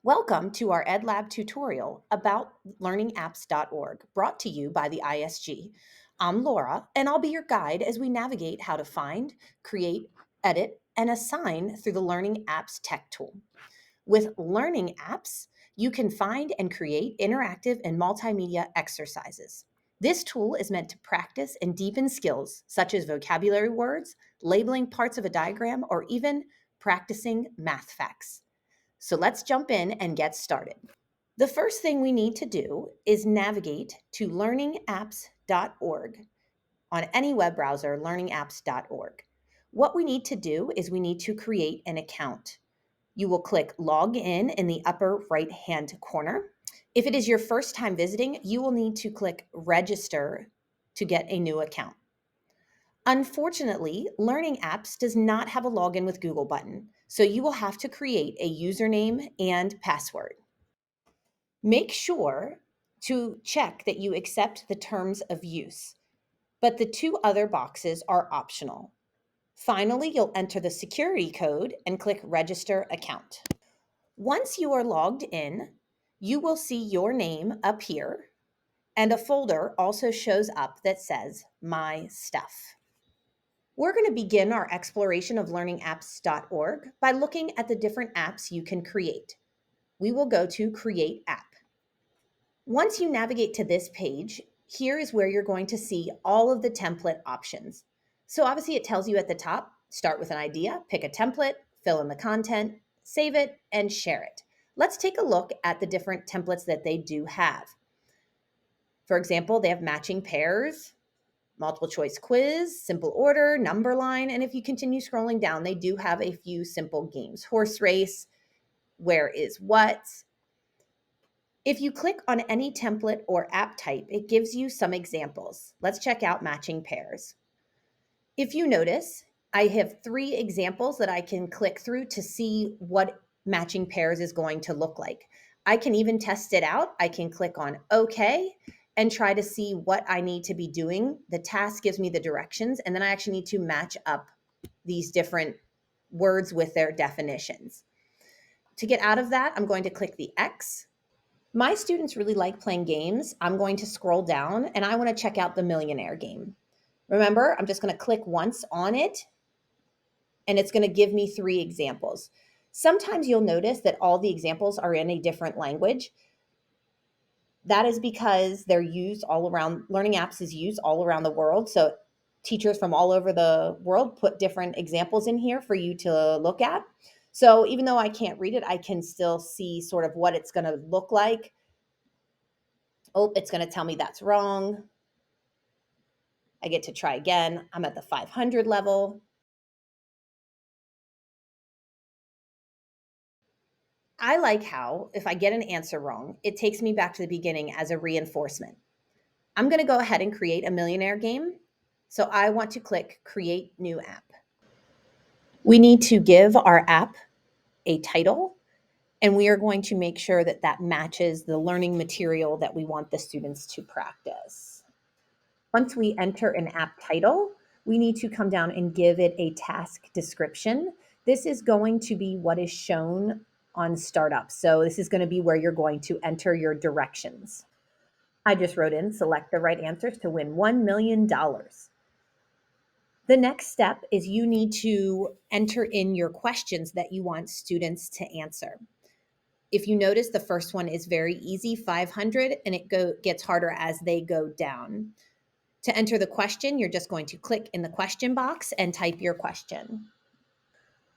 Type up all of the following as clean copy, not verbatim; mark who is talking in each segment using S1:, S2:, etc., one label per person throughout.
S1: Welcome to our EdLab tutorial about learningapps.org, brought to you by the ISG. I'm Laura, and I'll be your guide as we navigate how to find, create, edit, and assign through the Learning Apps tech tool. With Learning Apps, you can find and create interactive and multimedia exercises. This tool is meant to practice and deepen skills such as vocabulary words, labeling parts of a diagram, or even practicing math facts. So let's jump in and get started. The first thing we need to do is navigate to learningapps.org on any web browser, learningapps.org. What we need to do is we need to create an account. You will click log in the upper right hand corner. If it is your first time visiting, you will need to click register to get a new account. Unfortunately, Learning Apps does not have a login with Google button, so you will have to create a username and password. Make sure to check that you accept the terms of use, but the two other boxes are optional. Finally, you'll enter the security code and click Register Account. Once you are logged in, you will see your name up here, and a folder also shows up that says My Stuff. We're going to begin our exploration of learningapps.org by looking at the different apps you can create. We will go to Create App. Once you navigate to this page, here is where you're going to see all of the template options. So obviously it tells you at the top, start with an idea, pick a template, fill in the content, save it, and share it. Let's take a look at the different templates that they do have. For example, they have matching pairs, multiple choice quiz, simple order, number line, and if you continue scrolling down, they do have a few simple games. Horse race, where is what. If you click on any template or app type, it gives you some examples. Let's check out matching pairs. If you notice, I have 3 examples that I can click through to see what matching pairs is going to look like. I can even test it out. I can click on OK and try to see what I need to be doing. The task gives me the directions, and then I actually need to match up these different words with their definitions. To get out of that, I'm going to click the X. My students really like playing games. I'm going to scroll down and I want to check out the millionaire game. Remember, I'm just going to click once on it and it's going to give me 3 examples. Sometimes you'll notice that all the examples are in a different language. That is because they're used all around, Learning Apps is used all around the world. So teachers from all over the world put different examples in here for you to look at. So even though I can't read it, I can still see sort of what it's going to look like. Oh, it's going to tell me that's wrong. I get to try again. I'm at the 500 level. I like how, if I get an answer wrong, it takes me back to the beginning as a reinforcement. I'm going to go ahead and create a millionaire game. So I want to click Create New App. We need to give our app a title, and we are going to make sure that that matches the learning material that we want the students to practice. Once we enter an app title, we need to come down and give it a task description. This is going to be what is shown on startup. So this is going to be where you're going to enter your directions. I just wrote in, select the right answers to win $1 million. The next step is you need to enter in your questions that you want students to answer. If you notice, the first one is very easy, 500, and it gets harder as they go down. To enter the question, you're just going to click in the question box and type your question.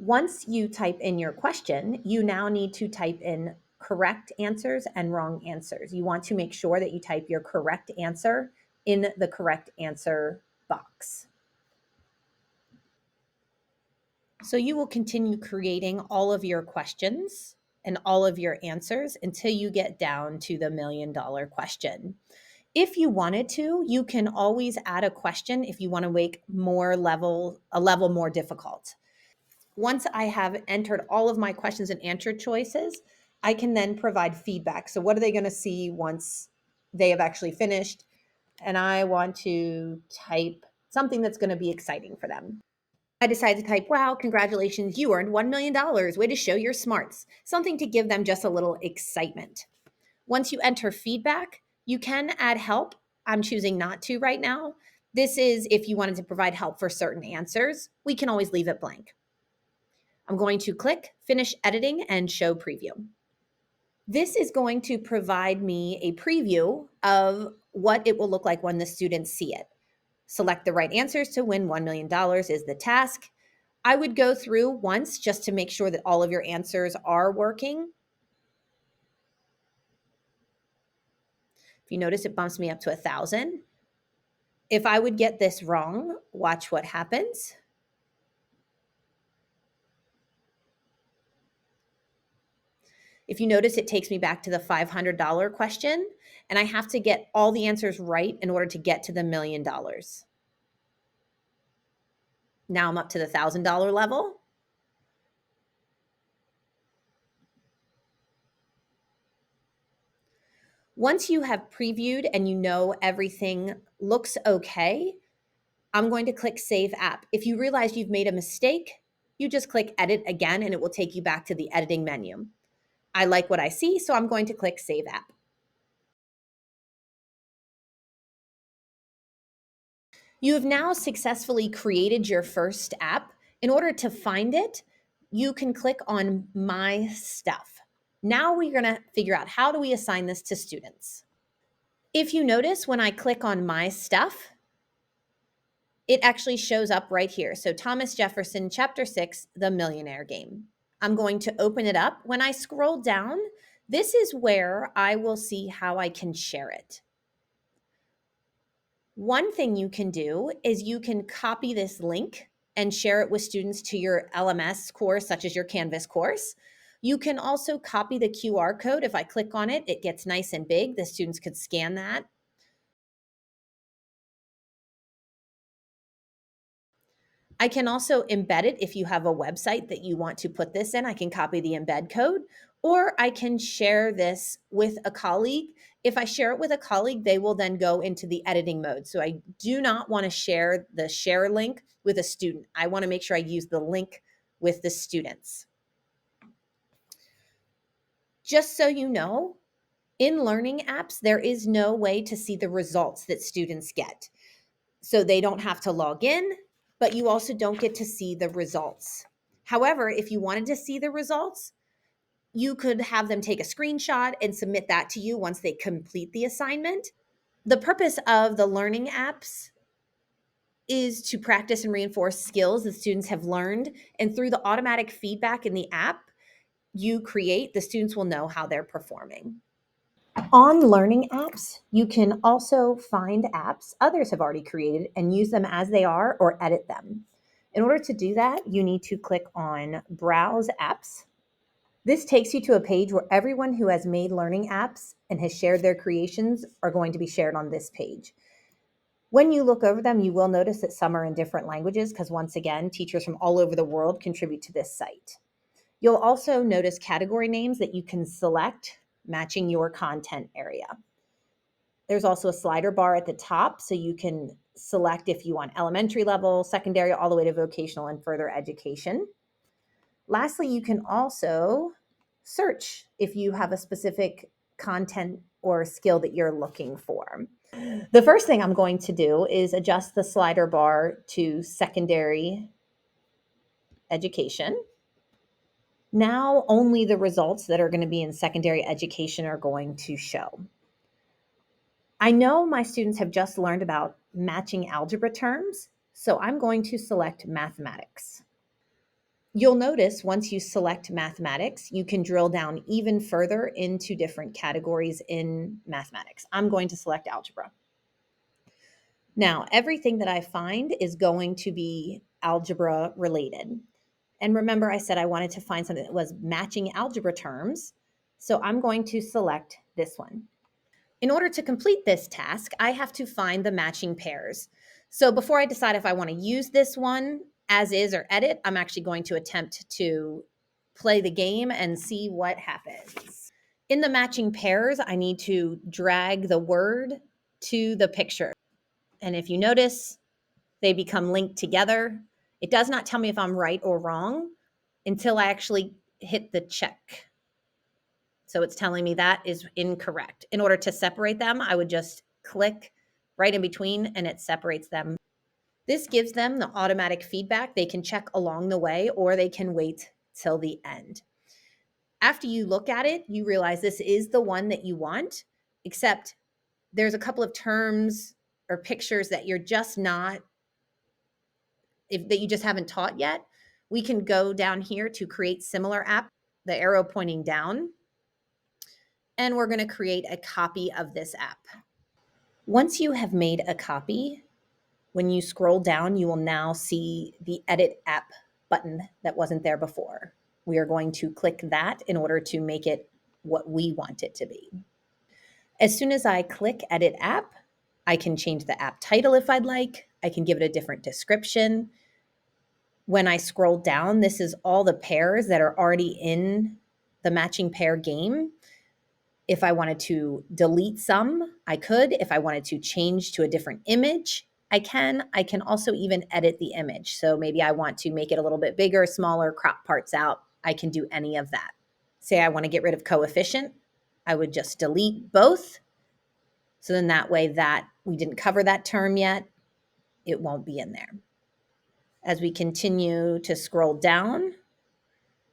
S1: Once you type in your question, you now need to type in correct answers and wrong answers. You want to make sure that you type your correct answer in the correct answer box. So you will continue creating all of your questions and all of your answers until you get down to the $1 million question. If you wanted to, you can always add a question if you want to make a level more difficult. Once I have entered all of my questions and answer choices, I can then provide feedback. So what are they going to see once they have actually finished? And I want to type something that's going to be exciting for them. I decided to type, wow, congratulations, you earned $1 million. Way to show your smarts. Something to give them just a little excitement. Once you enter feedback, you can add help. I'm choosing not to right now. This is if you wanted to provide help for certain answers. We can always leave it blank. I'm going to click Finish Editing and Show Preview. This is going to provide me a preview of what it will look like when the students see it. Select the right answers to win $1 million is the task. I would go through once just to make sure that all of your answers are working. If you notice, it bumps me up to 1,000. If I would get this wrong, watch what happens. If you notice, it takes me back to the $500 question, and I have to get all the answers right in order to get to the $1 million. Now I'm up to the $1,000 level. Once you have previewed and you know everything looks okay, I'm going to click Save App. If you realize you've made a mistake, you just click Edit again and it will take you back to the editing menu. I like what I see, so I'm going to click Save App. You have now successfully created your first app. In order to find it, you can click on My Stuff. Now we're going to figure out how do we assign this to students. If you notice, when I click on My Stuff, it actually shows up right here. So Thomas Jefferson, Chapter 6, The Millionaire Game. I'm going to open it up. When I scroll down, this is where I will see how I can share it. One thing you can do is you can copy this link and share it with students to your LMS course, such as your Canvas course. You can also copy the QR code. If I click on it, it gets nice and big. The students could scan that. I can also embed it if you have a website that you want to put this in. I can copy the embed code, or I can share this with a colleague. If I share it with a colleague, they will then go into the editing mode. So I do not want to share the share link with a student. I want to make sure I use the link with the students. Just so you know, in Learning Apps, there is no way to see the results that students get. So they don't have to log in, but you also don't get to see the results. However, if you wanted to see the results, you could have them take a screenshot and submit that to you once they complete the assignment. The purpose of the Learning Apps is to practice and reinforce skills that students have learned. And through the automatic feedback in the app you create, the students will know how they're performing. On Learning Apps, you can also find apps others have already created and use them as they are or edit them. In order to do that, you need to click on Browse Apps. This takes you to a page where everyone who has made Learning Apps and has shared their creations are going to be shared on this page. When you look over them, you will notice that some are in different languages because, once again, teachers from all over the world contribute to this site. You'll also notice category names that you can select, matching your content area. There's also a slider bar at the top, so you can select if you want elementary level, secondary, all the way to vocational and further education. Lastly, you can also search if you have a specific content or skill that you're looking for. The first thing I'm going to do is adjust the slider bar to secondary education. Now only the results that are going to be in secondary education are going to show. I know my students have just learned about matching algebra terms, so I'm going to select mathematics. You'll notice once you select mathematics, you can drill down even further into different categories in mathematics. I'm going to select algebra. Now, everything that I find is going to be algebra related. And remember, I said I wanted to find something that was matching algebra terms. So I'm going to select this one. In order to complete this task, I have to find the matching pairs. So before I decide if I want to use this one as is or edit, I'm actually going to attempt to play the game and see what happens. In the matching pairs, I need to drag the word to the picture. And if you notice, they become linked together. It does not tell me if I'm right or wrong until I actually hit the check. So it's telling me that is incorrect. In order to separate them, I would just click right in between and it separates them. This gives them the automatic feedback. They can check along the way or they can wait till the end. After you look at it, you realize this is the one that you want, except there's a couple of terms or pictures that you're just not, that you just haven't taught yet. We can go down here to create similar app, the arrow pointing down, and we're going to create a copy of this app. Once you have made a copy, when you scroll down, you will now see the edit app button that wasn't there before. We are going to click that in order to make it what we want it to be. As soon as I click edit app, I can change the app title if I'd like. I can give it a different description. When I scroll down, this is all the pairs that are already in the matching pair game. If I wanted to delete some, I could. If I wanted to change to a different image, I can. I can also even edit the image. So maybe I want to make it a little bit bigger, smaller, crop parts out. I can do any of that. Say I want to get rid of coefficient. I would just delete both. So then that way that we didn't cover that term yet, it won't be in there. As we continue to scroll down,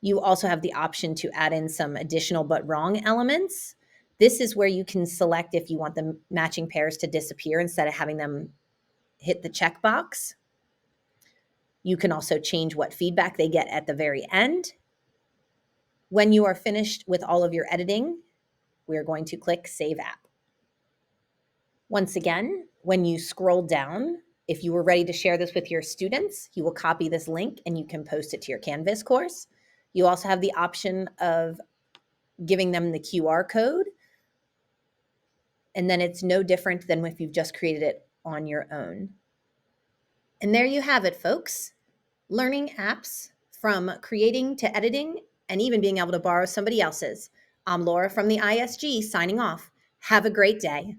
S1: you also have the option to add in some additional but wrong elements. This is where you can select if you want the matching pairs to disappear instead of having them hit the checkbox. You can also change what feedback they get at the very end. When you are finished with all of your editing, we're going to click Save App. Once again, when you scroll down, if you were ready to share this with your students, you will copy this link and you can post it to your Canvas course. You also have the option of giving them the QR code. And then it's no different than if you've just created it on your own. And there you have it, folks. Learning apps from creating to editing and even being able to borrow somebody else's. I'm Laura from the ISG signing off. Have a great day.